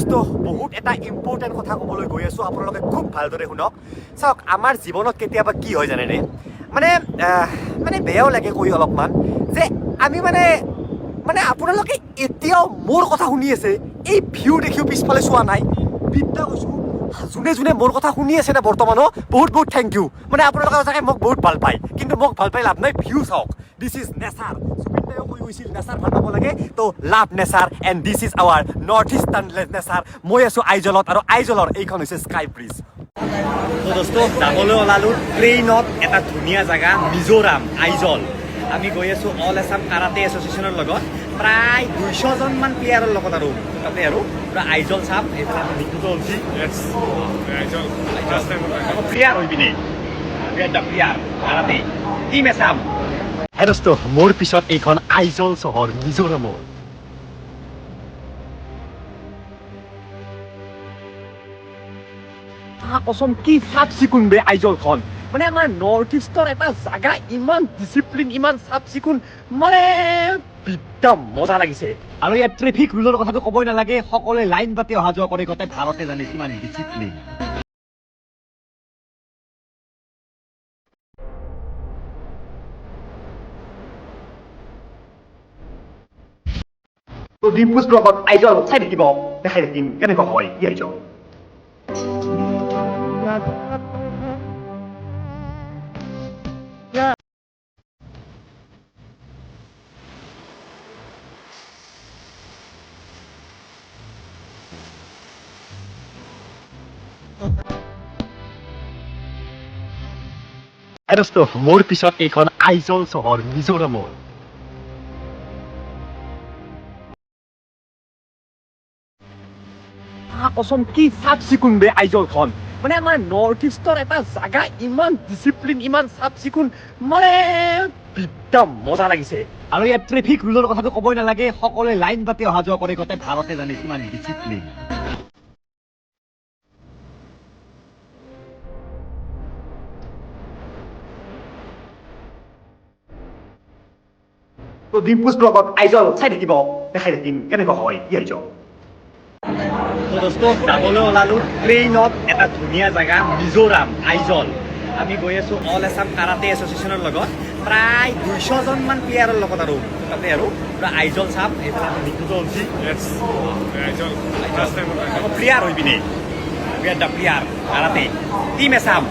দোস্ত বহুত এটা ইম্পৰ্টেণ্ট কথা ক'বলৈ গৈ আছোঁ, আপোনালোকে খুব ভালদৰে শুনক। চাওক, আমাৰ জীৱনত কেতিয়াবা কি হয় জানেনে, মানে বেয়াও লাগে কৈ অলপমান, যে আমি মানে আপোনালোকে এতিয়াও মোৰ কথা শুনি আছে, এই ভিউ দেখিও পিছফালে চোৱা নাই। বিদ্যা কৈছোঁ, যোনে যোনে মোৰ কথা শুনি আছে না বৰ্তমানো, বহুত বহুত থেংক ইউ। মানে আপোনালোকে সঁচাকৈ মোক বহুত ভাল পায়, কিন্তু মোক ভাল পাই লাভ নাই, ভিউ চাওক। This is nature. জুবিনদায়েও কৈ গৈছিল নেচাৰ ভাল পাব লাগে, তো love nature and this is our north eastern nature. মই আছোঁ আইজলত, আৰু আইজলৰ এইখন হৈছে স্কাই ব্ৰিজ। তো দোস্ত, যাবলৈ ওলালোঁ ট্ৰেইনত এটা ধুনীয়া জেগা, মিজোৰাম, আইজল। আমি গৈ আছোঁ অল আছাম কাৰাটে এছ'চিয়েশ্যনৰ লগত, প্ৰায় 200জনমান প্লেয়াৰৰ লগত, আৰু তাতে আৰু পুৰা আইজল চাম। এইফালে আমাৰ নিকুতো হৈছে প্লেয়াৰ হৈ পিনে প্লেয়াৰ কাৰাটে টিম এছাম। হে দোস্ত, মোৰ পিছত এইখন আইজল চহৰ মিজোৰামৰ। কচম কি চাফ চিকুণ বে আইজলখন। মানে আমাৰ নৰ্থ ইষ্টৰ এটা জাগা, ইমান ডিচিপ্লিন, ইমান চাফ চিকুণ, মানে একদম মজা লাগিছে। আৰু ইয়াত ট্ৰেফিক ৰুলৰ কথাটো ক'বই নালাগে, সকলোৱে লাইন পাতি অহা যোৱা কৰে, গোটেই ভাৰতে জানে কিমান ডিচিপ্লিন। তো ডিম্পুজ ব্লগত আইজল চাই থাকিব, দেখাই থাকিম কেনেকুৱা হয় কি আইজল। হে দোস্ত, মোৰ পিছত এইখন আইজল চহৰ মিজোৰামৰ। কচম কি চাফ চিকুণ বে আইজলখন। মানে আমাৰ নৰ্থ ইষ্টৰ এটা জাগা, ইমান ডিচিপ্লিন, ইমান চাফ চিকুণ, মানে একদম মজা লাগিছে। আৰু ইয়াত ট্ৰেফিক ৰুলৰ কথাটো ক'বই নালাগে, সকলোৱে লাইন পাতি অহা যোৱা কৰে, গোটেই ভাৰতে জানে কিমান ডিচিপ্লিন। তো ডিম্পুজ ব্লগত আইজল চাই থাকিব, দেখাই থাকিম কেনেকুৱা হয় কি আইজল। তো দোস্ত, যাবলৈ ওলালোঁ ট্ৰেইনত এটা ধুনীয়া জেগা, মিজোৰাম, আইজল। আমি গৈ আছোঁ অল আছাম কাৰাটে এছ'চিয়েশ্যনৰ লগত, প্ৰায় 200জনমান প্লেয়াৰৰ লগত, আৰু তাতে আৰু পুৰা আইজল চাম। এইফালে আমাৰ নিকুতো হৈছে প্লেয়াৰ হৈ পিনে প্লেয়াৰ কাৰাটে টিম এছাম।